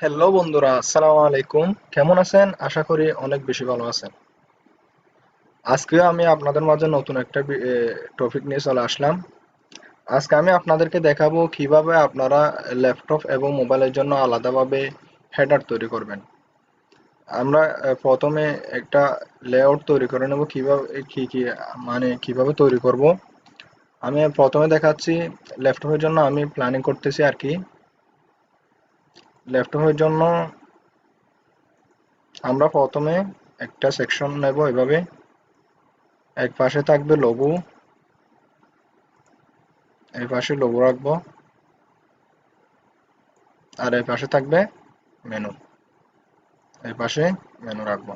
Hello বন্ধুরা, আসসালামু আলাইকুম। কেমন আছেন? আশা করি অনেক বেশি ভালো আছেন। আজকে আমি আপনাদের মাঝে নতুন একটা টপিক নিয়ে চলে আসলাম। আজকে আমি আপনাদেরকে দেখাবো কিভাবে আপনারা ল্যাপটপ এবং মোবাইলের জন্য আলাদাভাবে হেডার তৈরি করবেন। আমরা প্রথমে একটা লেআউট তৈরি করে নেব কিভাবে কি মানে কিভাবে তৈরি করব। আমি প্রথমে দেখাচ্ছি ল্যাপটপের জন্য আমি প্ল্যানিং করতেছি আর কি। ল্যাপটপের জন্য আমরা প্রথমে একটা সেকশন নেব এভাবে। এক পাশে থাকবে লোগো, এই পাশে লোগো রাখবো, আর এই পাশে থাকবে মেনু, এই পাশে মেনু রাখবো।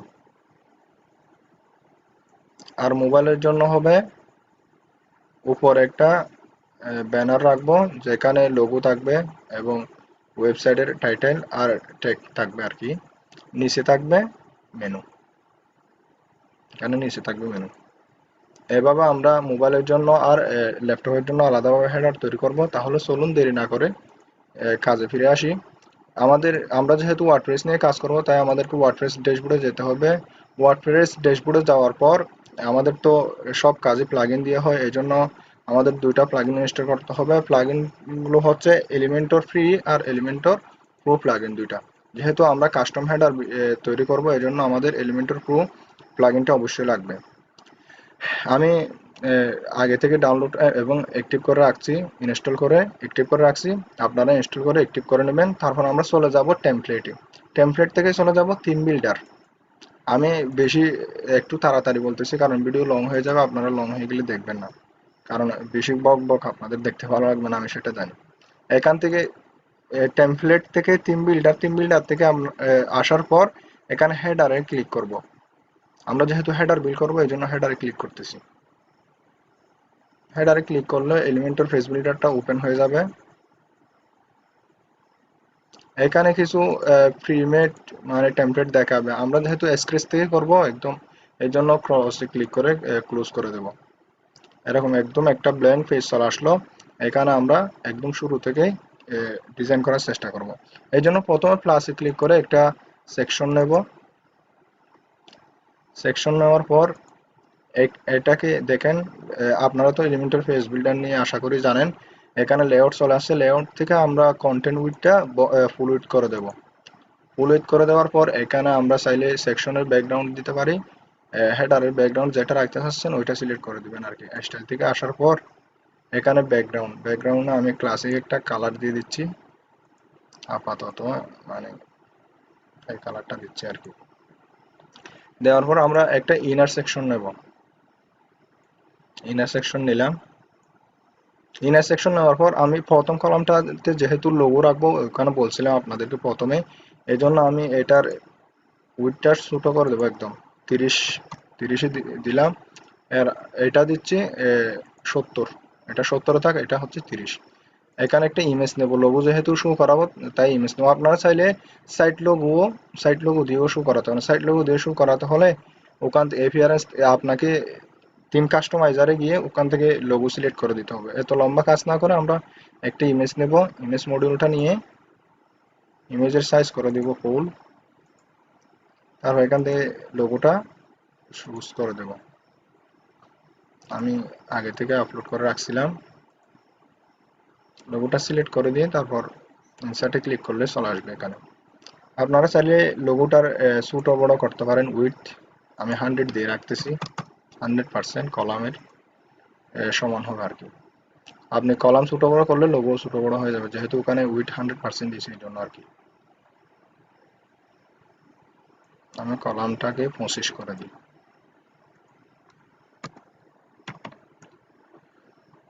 আর মোবাইলের জন্য হবে উপরে একটা ব্যানার রাখবো যেখানে লোগো থাকবে এবং ওয়েবসাইটের টাইটেল আর টেক থাকবে আর কি। নিচে থাকবে মেনু, এখানে নিচে থাকবে মেনু। এভাবে আমরা মোবাইলের জন্য আর ল্যাপটপের জন্য আলাদাভাবে হেডার তৈরি করব। তাহলে চলুন দেরি না করে কাজে ফিরে আসি। আমরা যেহেতু ওয়ার্ডপ্রেস নিয়ে কাজ করব, তাই আমাদেরকে ওয়ার্ডপ্রেস ড্যাশবোর্ডে যেতে হবে। ওয়ার্ডপ্রেস ড্যাশবোর্ডে যাওয়ার পর আমাদের তো সব কাজে প্লাগইন দেওয়া হয়, এই জন্য আমাদের দুইটা প্লাগইন ইনস্টল করতে হবে। প্লাগইন গুলো হচ্ছে এলিমেন্টর ফ্রি আর এলিমেন্টর প্রো প্লাগইন দুইটা। যেহেতু আমরা কাস্টম হেডার তৈরি করব, এই জন্য আমাদের এলিমেন্টর প্রো প্লাগইনটা অবশ্যই লাগবে। আমি আহ, আগে থেকে ডাউনলোড এবং অ্যাক্টিভ করে রাখছি, ইনস্টল করে অ্যাক্টিভ করে রাখছি। আপনারা ইনস্টল করে অ্যাক্টিভ করে নেবেন। তারপর আমরা চলে যাব টেমপ্লেটে। টেমপ্লেট থেকে চলে যাব থিম বিল্ডার। আমি বেশি একটু তাড়াতাড়ি বলতেছি কারণ ভিডিও লং হয়ে যাবে, আপনারা লং হয়ে গেলে দেখবেন না। কারণ বেশি বক বক আপনাদের দেখতে ভালো লাগবে না, আমি সেটা জানি। এখান থেকে টেমপ্লেট থেকে থিম বিল্ডার থেকে আসার পর এখানে হেডারে ক্লিক করব। আমরা যেহেতু হেডার বিল্ড করবো, এই জন্য হেডারে ক্লিক করতেছি। হেডারে ক্লিক করলে এলিমেন্টর ফেস বিল্ডারটা ওপেন হয়ে যাবে। এখানে কিছু প্রিমেড মানে টেমপ্লেট দেখাবে। আমরা যেহেতু স্ক্র্যাচ থেকে করব একদম, এই জন্য ক্রসে ক্লিক করে ক্লোজ করে দেব। এরকম একদম একটা ব্ল্যাঙ্ক পেজ চলে আসলো। এখানে আমরা একদম শুরু থেকে ডিজাইন করার চেষ্টা করব। এই জন্য প্রথমে প্লাসে ক্লিক করে একটা সেকশন নেব। সেকশন নেওয়ার পর এটাকে দেখেন, আপনারা তো এলিমেন্টর পেজ বিল্ডার নিয়ে আশা করি জানেন। এখানে লেআউট চলে আসছে, লেআউট থেকে আমরা কন্টেন্ট উইডথটা ফুল উইডথ করে দেব। ফুল উইডথ করে দেওয়ার পর এখানে আমরা চাইলে সেকশনের ব্যাকগ্রাউন্ড দিতে পারি। হেডারের ব্যাকগ্রাউন্ড যেটা রাখতে চাচ্ছেন ওইটা সিলেক্ট করে দিবেন আর কি। স্টাইল থেকে আসার পর এখানে ব্যাকগ্রাউন্ডে আমি ক্লাসিক একটা কালার দিয়ে দিচ্ছি আপাতত, মানে এই কালারটা দিচ্ছি আর কি। দেওয়ার পর আমরা একটা ইনার সেকশন নেব। ইনার সেকশন নিলাম। ইনার সেকশন নেওয়ার পর আমি প্রথম কলামটাতে যেহেতু লোগো রাখবো, ওখানে বলছিলাম আপনাদেরকে প্রথমে, এই জন্য আমি এটার উইডথটা ছোট করে দেবো একদম 30। 30-এ দিলাম। এর এটা দিচ্ছি 70। এটা 70-এ থাক, এটা হচ্ছে 30। এখানে একটা ইমেজ নেব, লোগো যেহেতু শো করাবো তাই ইমেজ নেবো। আপনারা চাইলে সাইট লোগো সাইট লোগো দিয়েও শো করাতে হবে। সাইট লোগো দিয়ে শো করাতে হলে ওখান থেকে এপিআরএস আপনাকে থিম কাস্টমাইজারে গিয়ে ওখান থেকে লোগো সিলেক্ট করে দিতে হবে। এত লম্বা কাজ না করে আমরা একটা ইমেজ নেব। ইমেজ মডিউলটা নিয়ে ইমেজের সাইজ করে দিব ফুল। তারপর এখান থেকে লোগোটা চুজ করে দেব। আমি আগে থেকে আপলোড করে রাখছিলাম। লোগোটা সিলেক্ট করে দিয়ে তারপর ইনসার্টে ক্লিক করলে চলে আসবে এখানে। আপনারা চাইলে লোগোটার ছোট বড় করতে পারেন। উইডথ আমি 100 দিয়ে রাখতেছি। 100% কলামের সমান হবে আর কি। আপনি কলাম ছোট বড় করলে লোগো ছোট বড় হয়ে যাবে, যেহেতু ওখানে উইডথ 100% দিয়েছি এই জন্য আর কি। আমি কলামটাকে 25 করে দিই।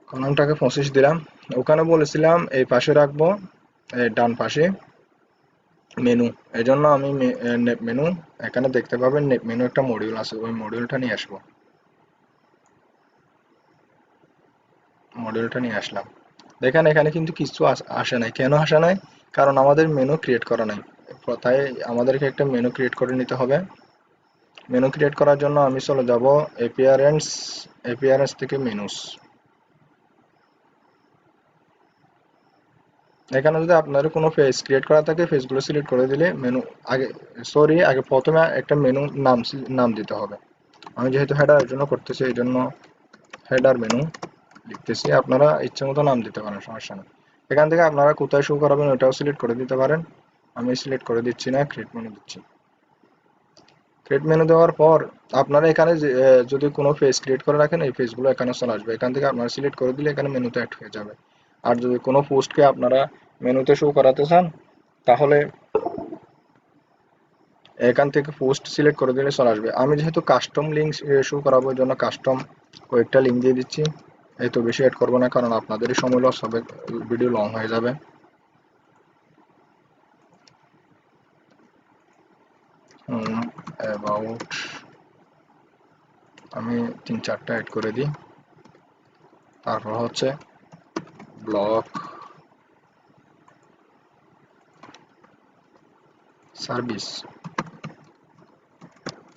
কলামটাকে 25 দিলাম। ওখানে বলেছিলাম এই পাশে রাখবো, ডান পাশে মেনু। এই জন্য আমি মেনু, এখানে দেখতে পাবেন মেনু একটা মডিউল আছে, ওই মডিউলটা নিয়ে আসবো। মডিউলটা নিয়ে আসলাম। দেখেন এখানে কিন্তু কিছু আসে নাই। কেন আসে নাই? কারণ আমাদের মেনু ক্রিয়েট করা নাই। তাই আমাদেরকে একটা মেনু ক্রিয়েট করে নিতে হবে। মেনু ক্রিয়েট করার জন্য আমি চলে যাব অ্যাপিয়ারেন্স, অ্যাপিয়ারেন্স থেকে মেনুস। এখানে যদি আপনার কোনো পেজ ক্রিয়েট করা থাকে পেজগুলো সিলেক্ট করে দিলে মেনু আগে আগে প্রথমে একটা মেনু নাম দিতে হবে। আমি যেহেতু হেডারের জন্য করতেছি এই জন্য হেডার মেনু লিখতেছি, আপনারা ইচ্ছে মতো নাম দিতে পারেন, সমস্যা নেই। এখান থেকে আপনারা কোথায় শো করাবেন ওটাও সিলেক্ট করে দিতে পারেন। আমি সিলেক্ট করে দিচ্ছি না, ক্রিয়েট মেনু দিচ্ছি। ক্রিয়েট মেনু দেওয়ার পর আপনারা এখানে যদি কোনো পেজ ক্রিয়েট করে রাখেন এই পেজগুলো এখানে চলে আসবে। এখান থেকে আপনারা সিলেক্ট করে দিলে এখানে মেনুতে অ্যাড হয়ে যাবে। আর যদি কোনো পোস্টকে আপনারা মেনুতে শো করাতে চান তাহলে এখান থেকে পোস্ট সিলেক্ট করে দিলে চলে আসবে। আমি যেহেতু কাস্টম লিঙ্ক শো করাবো ওই জন্য কাস্টম কয়েকটা লিঙ্ক দিয়ে দিচ্ছি। এই তো বেশি অ্যাড করবো না কারণ আপনাদেরই সময় লস হবে, ভিডিও লং হয়ে যাবে। অ্যাবাউট আমি 3-4টা অ্যাড করে দিই। তারপর হচ্ছে ব্লগ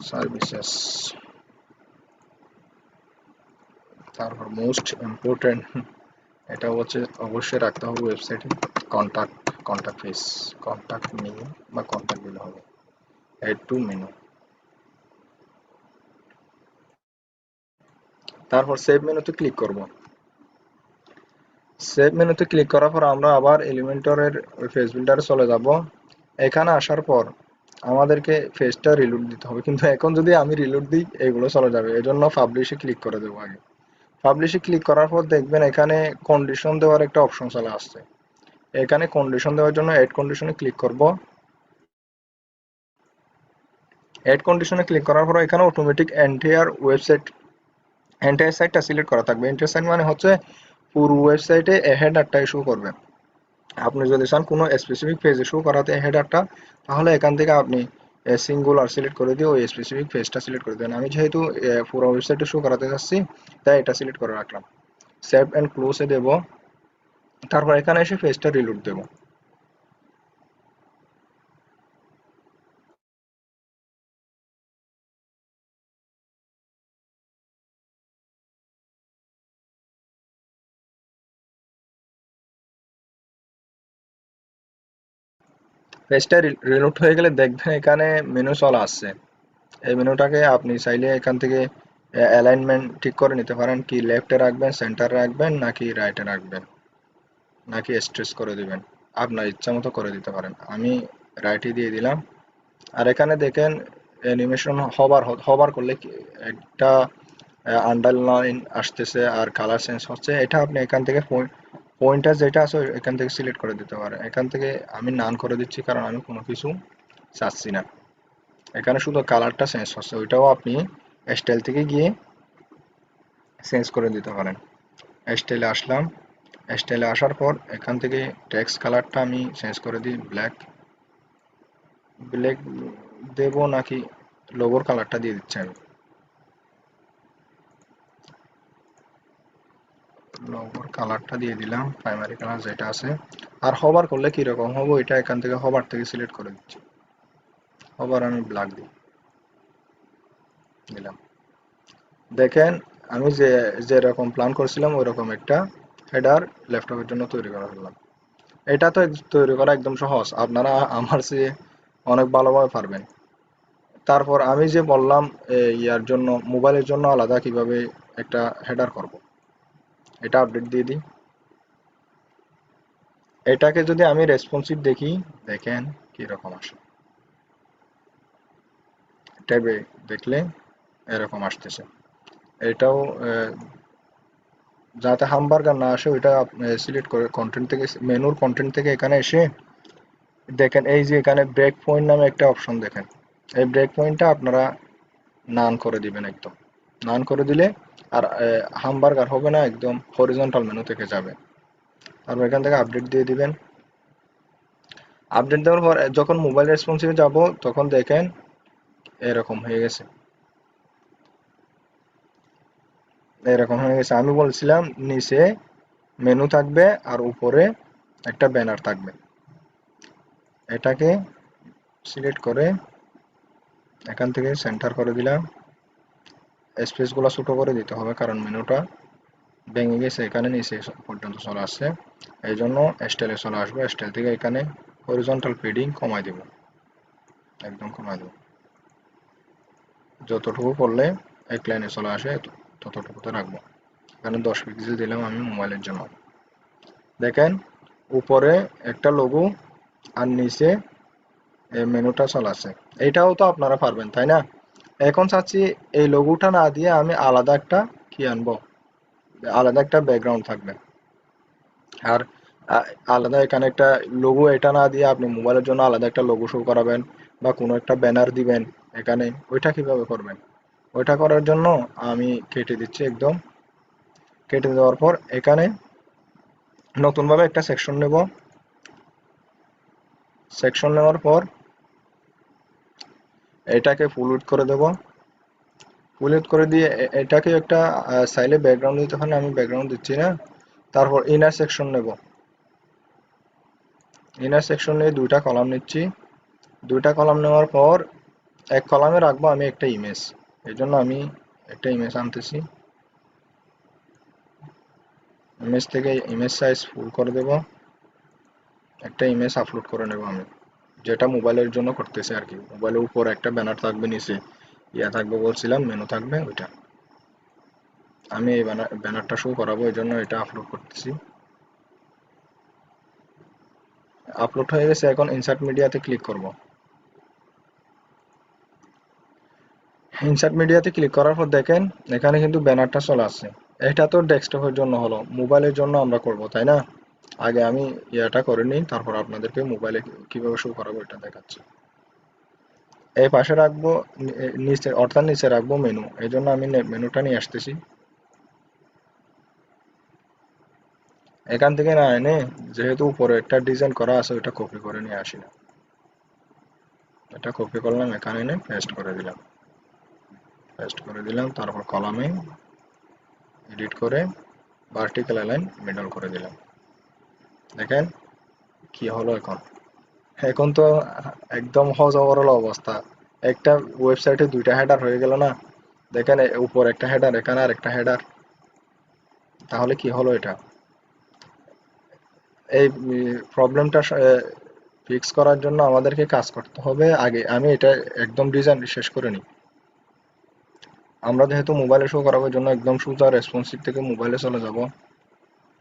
সার্ভিসেস, তারপর মোস্ট ইম্পর্টেন্ট এটা হচ্ছে অবশ্যই রাখতে হবে ওয়েবসাইটে কন্টাক্ট ফেস, কন্টাক্ট মেনু বা কন্টাক্ট দিলে হবে। অ্যাড টু মেনু, তারপর সেভ মেনুতে ক্লিক করব। সেভ মেনুতে ক্লিক করার পর আমরা আবার এলিমেন্টরের পেজ বিল্ডারে চলে যাব। এখানে আসার পর আমাদেরকে পেজটা রিলোড দিতে হবে, কিন্তু এখন যদি আমি রিলোড দিই এগুলো চলে যাবে, এজন্য পাবলিশে ক্লিক করে দেবো আগে। পাবলিশে ক্লিক করার পর দেখবেন এখানে কন্ডিশন দেওয়ার একটা অপশন চলে আসছে। এখানে কন্ডিশন দেওয়ার জন্য এড কন্ডিশনে ক্লিক করব। এড কন্ডিশনে ক্লিক করার পর এখানে অটোমেটিক এন্টায়ার সাইটটা সিলেক্ট করা থাকবে। এন্টায়ার সাইট মানে হচ্ছে পুরো ওয়েবসাইটে হেডারটা শো করবে। আপনি যদি চান কোনো স্পেসিফিক পেজে শো করাতে হেডারটা, তাহলে এখান থেকে আপনি সিঙ্গুলার সিলেক্ট করে দিয়ে ওই স্পেসিফিক পেজটা সিলেক্ট করে দেন। আমি যেহেতু পুরো ওয়েবসাইটে শো করাতে যাচ্ছি তাই এটা সিলেক্ট করে রাখলাম। সেভ অ্যান্ড ক্লোজে দেব, তারপর এখানে এসে পেজটা রিলোড দেব। পেজটা রিলোড হয়ে গেলে দেখবেন এখানে মেনু চলে আসছে। এই মেনুটাকে আপনি চাইলে এখান থেকে অ্যালাইনমেন্ট ঠিক করে নিতে পারেন, কি লেফটে রাখবেন, সেন্টারে রাখবেন নাকি রাইটে রাখবেন নাকি স্ট্রেচ করে দিবেন, আপনার ইচ্ছা মতো করে দিতে পারেন। আমি রাইটে দিয়ে দিলাম। আর এখানে দেখেন অ্যানিমেশন হবার করলে একটা আন্ডারলাইন আসতেছে আর কালার চেঞ্জ হচ্ছে। এটা আপনি এখান থেকে পয়েন্টার যেটা আছে এখান থেকে সিলেক্ট করে দিতে পারেন। এখান থেকে আমি নান করে দিচ্ছি কারণ আমি কোনো কিছু চাচ্ছি না। এখানে শুধু কালারটা চেঞ্জ হচ্ছে, ওইটাও আপনি স্টাইল থেকে গিয়ে চেঞ্জ করে দিতে পারেন। স্টাইলে আসলাম, স্টাইলে আসার পর এখান থেকে টেক্সট কালারটা আমি চেঞ্জ করে দিই ব্ল্যাক। ব্ল্যাক দেব নাকি লোগোর কালারটা দিয়ে দিচ্ছি আমি, লোগোর কালারটা দিয়ে দিলাম, প্রাইমারি কালার যেটা আছে। আর হবার করলে কিরকম হবে এটা এখান থেকে হবার থেকে সিলেক্ট করে দিচ্ছি। হবার আমি ব্ল্যাক দিলাম। দেখেন আমি যেরকম প্ল্যান করছিলাম ওইরকম একটা হেডার ল্যাপটপের জন্য তৈরি করে ফেললাম। এটা তো তৈরি করা একদম সহজ, আপনারা আমার চেয়ে অনেক ভালোভাবে পারবেন। তারপর আমি যে বললাম ইয়ার জন্য মোবাইলের জন্য আলাদা কিভাবে একটা হেডার করব, এটা আপডেট দিয়ে দিই। এটাকে যদি আমি রেসপন্সিভ দেখি, দেখেন কিরকম আসে। ট্যাবে দেখলে এরকম আসতেছে। এটাও যাতে হামবার্গার না আসে ওইটা সিলেক্ট করে কন্টেন্ট থেকে, মেনুর কন্টেন্ট থেকে এখানে এসে দেখেন এই যে এখানে ব্রেক পয়েন্ট নামে একটা অপশন দেখেন। এই ব্রেক পয়েন্টটা আপনারা নান করে দিবেন একদম। নান করে দিলে আর হামবার্গার হবে না, একদম হরিজন্টাল মেনু থেকে যাবে। তারপর এখান থেকে আপডেট দিয়ে দিবেন। আপডেট দেওয়ার পর যখন মোবাইল রেসপন্সিভে যাব তখন দেখেন এরকম হয়ে গেছে। এরকম হয়ে গেছে। আমি বলছিলাম নিচে মেনু থাকবে আর উপরে একটা ব্যানার থাকবে। এটাকে সিলেক্ট করে এখান থেকে সেন্টার করে দিলাম। স্পেসগুলো ছোট করে দিতে হবে কারণ মেনুটা ভেঙে গেছে, এখানে নিচে পর্যন্ত চলে আসছে। এই জন্য স্টাইলে চলে আসবে। স্টাইল থেকে এখানে হরিজন্টাল ফিডিং কমাই দেব, একদম কমাই দেব। যতটুকু করলে এক লাইনে চলে আসে ততটুকুতে রাখবো। এখানে 10 পিক্সেল দিলাম আমি মোবাইলের জন্য। দেখেন উপরে একটা লোগো আর নিচে মেনুটা চলে আসে। এটাও তো আপনারা পারবেন তাই না? এখন চাচ্ছি এই লোগোটা না দিয়ে আমি আলাদা একটা কি আনবো, আলাদা একটা ব্যাকগ্রাউন্ড থাকবে। আর আলাদা এখানে একটা লোগো এটা না দিয়ে আপনি মোবাইলের জন্য আলাদা একটা লোগো শো করাবেন বা কোনো একটা ব্যানার দিবেন এখানে, ওইটা কিভাবে করবেন? ওইটা করার জন্য আমি কেটে দিচ্ছি একদম। কেটে দেওয়ার পর এখানে নতুনভাবে একটা সেকশন নেব। সেকশন নেওয়ার পর এটাকে ফুল উইডথ করে দেব। ফুল উইডথ করে দিয়ে এটাকে একটা সাইডে ব্যাকগ্রাউন্ড দিতে হয়, আমি ব্যাকগ্রাউন্ড দিচ্ছি না। তারপর ইনার সেকশন নেব। ইনার সেকশন নিয়ে দুইটা কলাম নিচ্ছি। দুইটা কলাম নেওয়ার পর এক কলামে রাখবো আমি একটা ইমেজ। এই জন্য আমি একটা ইমেজ আনতেছি। ইমেজ থেকে ইমেজ সাইজ ফুল করে দেব। একটা ইমেজ আপলোড করে নেব আমি, যেটা মোবাইলের জন্য করতেছি আর কি। মোবাইলের উপর একটা ব্যানার থাকবে, নিচে ইয়া থাকবে বলছিলাম, মেনু থাকবে, ওইটা আমি এই ব্যানারটা শো করাবো, এই জন্য এটা আপলোড করতেছি। আপলোড হয়ে গেছে। এখন ইনসার্ট মিডিয়াতে ক্লিক করব। ইনসার্ট মিডিয়াতে ক্লিক করার পর দেখেন এখানে কিন্তু ব্যানারটা চলে আসছে। এটা তো ডেস্কটপের জন্য হলো, মোবাইলের জন্য আমরা করব তাই না? আগে আমি ইয়াটা করে নিই, তারপর আপনাদেরকে মোবাইলে কিভাবে শো করাবো এটা দেখাচ্ছি। এই পাশে রাখবো নিচে, অর্থাৎ নিচে রাখবো মেনু। এই জন্য আমি মেনুটা নিয়ে আসতেছি। এখান থেকে না এনে, যেহেতু উপরে একটা ডিজাইন করা আছে, ওটা কপি করে নিয়ে আসি না। এটা কপি করলাম, এখানে এনে পেস্ট করে দিলাম। পেস্ট করে দিলাম, তারপর কলামে এডিট করে ভার্টিক্যাল অ্যালাইন মিডল করে দিলাম। দেখেন কি হলো এখন। এখন তো একদম হজবরল অবস্থা। একটা ওয়েবসাইটে দুইটা হেডার হয়ে গেল না? দেখেন উপর একটা হেডার, এখানে আর একটা হেডার। তাহলে কি হলো এটা? এই প্রবলেমটা ফিক্স করার জন্য আমাদেরকে কাজ করতে হবে। আগে আমি এটা একদম ডিজাইন শেষ করে নিই। আমরা যেহেতু মোবাইলে শো করাবার জন্য একদম সোজা রেসপন্সিভ থেকে মোবাইলে চলে যাব।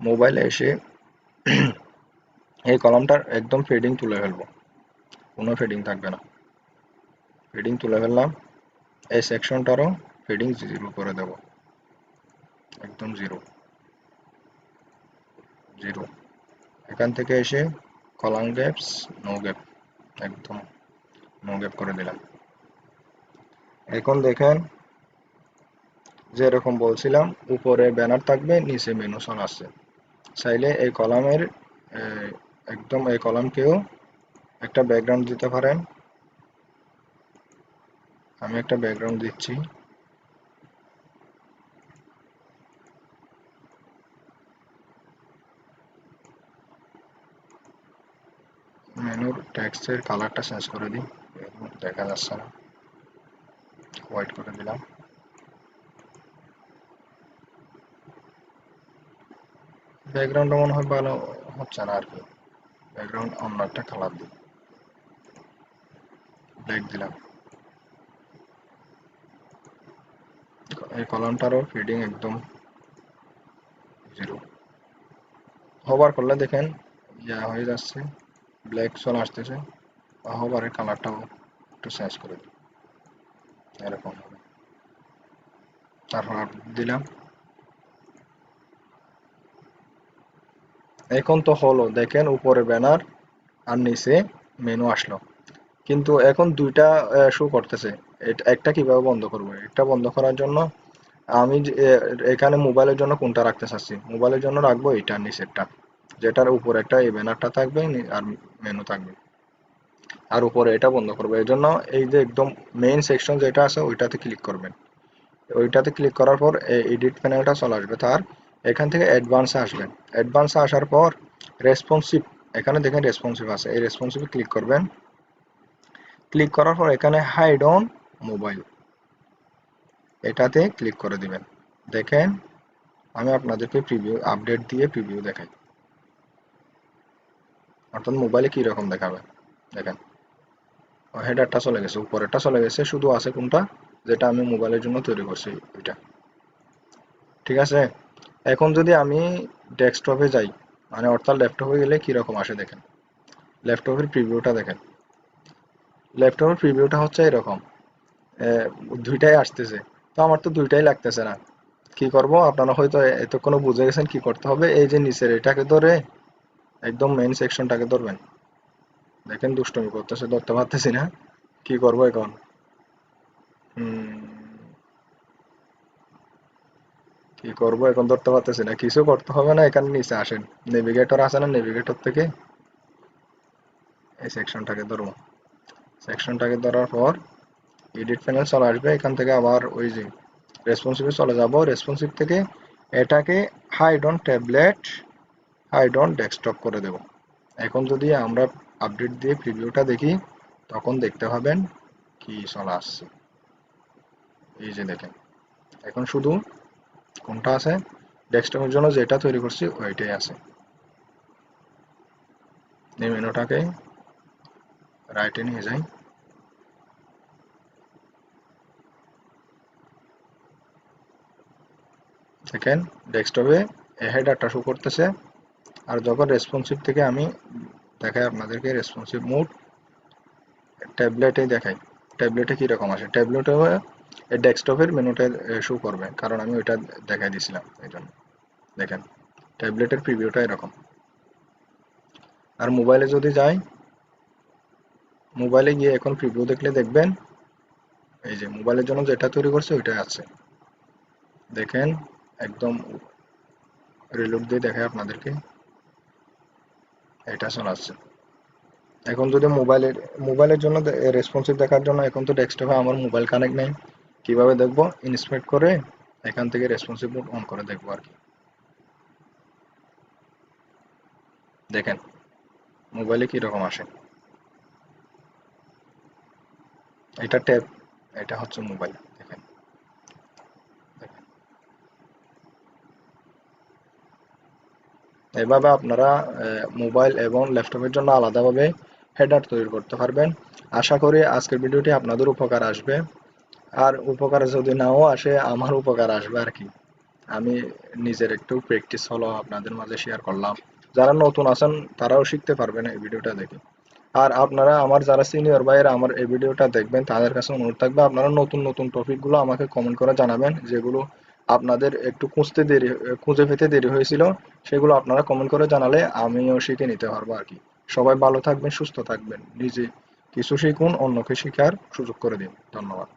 মোবাইলে এসে এই কলামটার একদম ফেডিং তুলে ফেলবো, কোনো ফেডিং থাকবে না। ফেডিং তুলে ফেললাম। এই সেকশনটারও ফেডিং 0 করে দেব, একদম 0 0। এখান থেকে এসে কলাম গ্যাপস নো গ্যাপ, একদম নো গ্যাপ করে দিলাম। এখন দেখেন যেরকম বলছিলাম, উপরে ব্যানার থাকবে, নিচে মেনু সন আসছে। চাইলে এই কলামের একদম এই কলামকেও একটা ব্যাকগ্রাউন্ড দিতে পারেন। আমি একটা ব্যাকগ্রাউন্ড দিচ্ছি। মেনুর টেক্সটের কালারটা চেঞ্জ করে দিই, দেখা যাচ্ছে না, হোয়াইট করে দিলাম। ব্যাকগ্রাউন্ডটা মনে হয় ভালো হচ্ছে না আর কি। ব্যাকগ্রাউন্ড অন্য একটা কালার দিই, ব্ল্যাক দিলাম। এই কলামটারও ফিডিং একদম 0। হোভার করলে দেখেন ইয়া হয়ে যাচ্ছে, ব্ল্যাক চলে আসতেছে। হোভারের কালারটাও একটু চেঞ্জ করে দিই, এরকম হবে। তারপর দিলাম। এখন তো হলো, দেখেন উপরে ব্যানার আর নিচে মেনু আসলো। কিন্তু এখন দুইটা শো করতেছে। একটা কিভাবে বন্ধ করবো? একটা বন্ধ করার জন্য আমি এখানে মোবাইলের জন্য কোনটা রাখতে চাচ্ছি, মোবাইলের জন্য রাখবো এটা নিচেরটা, যেটার উপর একটা এই ব্যানারটা থাকবে আর মেনু থাকবে। আর উপরে এটা বন্ধ করবো। এই জন্য এই যে একদম মেইন সেকশন যেটা আছে ওইটাতে ক্লিক করবেন। ওইটাতে ক্লিক করার পর এডিট প্যানেলটা চলে আসবে। তার এখান থেকে অ্যাডভান্সে আসবেন। অ্যাডভান্সে আসার পর রেসপন্সিভ, এখানে দেখেন রেসপন্সিভ আছে, এই রেসপন্সিভে ক্লিক করবেন। ক্লিক করার পর এখানে হাইড অন মোবাইল, এটাতে ক্লিক করে দিবেন। দেখেন আমি আপনাদেরকে প্রিভিউ আপডেট দিয়ে প্রিভিউ দেখাই। অর্থাৎ মোবাইলে কি রকম দেখাবে। দেখেন হেডারটা চলে গেছে, উপরেরটা চলে গেছে, শুধু আছে কোনটা, যেটা আমি মোবাইলের জন্য তৈরি করছি ওইটা। ঠিক আছে, এখন যদি আমি ডেস্কটপে যাই, মানে অর্থাৎ ল্যাপটপে গেলে কি রকম আসে দেখেন। ল্যাপটপের প্রিভিউটা দেখেন। ল্যাপটপের প্রিভিউটা হচ্ছে এরকম, দুইটাই আসতেছে, তো আমার তো দুইটাই লাগতেছে না। কি করব, আপনারা হয়তো এতক্ষণ বুঝে গেছেন কি করতে হবে। এই যে নিচের এটাকে ধরে একদম মেইন সেকশনটাকে ধরবেন। দেখেন দুষ্টুমি করতেছে, ধরতে পারতেছি না, কি করব এখন। কি করব এখন, ধরতে পারতেছি না, কিছু করতে হবে না, এখানে নিচে আসেন, নেভিগেটর আছে না, নেভিগেটর থেকে এই সেকশনটাকে ধরবো। সেকশনটাকে ধরার পর এডিট প্যানেল চলে আসবে, এখান থেকে আবার ওই যে রেসপন্সিভে চলে যাব, রেসপন্সিভ থেকে এটাকে hide on tablet, hide on desktop করে দেব। এখন যদি আমরা আপডেট দিয়ে প্রিভিউটা দেখি, তখন দেখতে পাবেন কি চলে আসছে। এই যে দেখেন, এখন শুধু কোনটা আছে, ডেস্কটপের জন্য যেটা তৈরি করছি ওইটাই আছে। এই মেনুটাকে রাইটে নিয়ে যাই, দেখেন ডেস্কটপে হেডারটা শো করতেছে। আর যখন রেসপন্সিভ থেকে আমি দেখাই আপনাদেরকে, রেসপন্সিভ মোড ট্যাবলেটেই দেখাই, ট্যাবলেটে কীরকম আসে, ট্যাবলেটে ডেস্কটপের মেনুটা শো করবে, কারণ আমি ওইটা দেখাই দিয়েছিলাম এই জন্য। দেখেন ট্যাবলেটের প্রিভিউটা এরকম। আর মোবাইলে যদি যাই, মোবাইলে গিয়ে এখন প্রিভিউ দেখলে দেখবেন এই যে মোবাইলের জন্য যেটা তৈরি করছে ওইটাই আছে। দেখেন একদম রিলোড দিয়ে দেখায় আপনাদেরকে, এটা চলে আসছে। এখন যদি মোবাইলের জন্য রেসপন্সিভ দেখার জন্য, এখন তো ডেস্কটপে আমার মোবাইল কানেক্ট নেই, কিভাবে দেখবো, ইন্সপেক্ট করে এখান থেকে রেসপন্সিভ মোড অন করে দেখবো আর কি। দেখেন মোবাইলে কিরকম আসে, এটা ট্যাব, এটা হচ্ছে মোবাইল। দেখেন এভাবে আপনারা মোবাইল এবং ল্যাপটপের জন্য আলাদাভাবে হেডার তৈরি করতে পারবেন। আশা করি আজকের ভিডিওটি আপনাদের উপকার আসবে। আর উপকার যদি নাও আসে, আমার উপকার আসবে আর কি। আমি নিজের একটু প্র্যাকটিস হলো আপনাদের মাঝে শেয়ার করলাম। যারা নতুন আছেন তারাও শিখতে পারবেন এই ভিডিওটা দেখে। আর আপনারা আমার যারা সিনিয়র ভাইয়েরা আমার এই ভিডিওটা দেখবেন, তাদের কাছে অনুরোধ থাকবে আপনারা নতুন নতুন টপিকগুলো আমাকে কমেন্ট করে জানাবেন, যেগুলো আপনাদের একটু খুঁজে পেতে দেরি হয়েছিল, সেগুলো আপনারা কমেন্ট করে জানালে আমিও শিখে নিতে পারবো আর কি। সবাই ভালো থাকবেন, সুস্থ থাকবেন, নিজে কিছু শিখুন, অন্যকে শেখার সুযোগ করে দিন। ধন্যবাদ।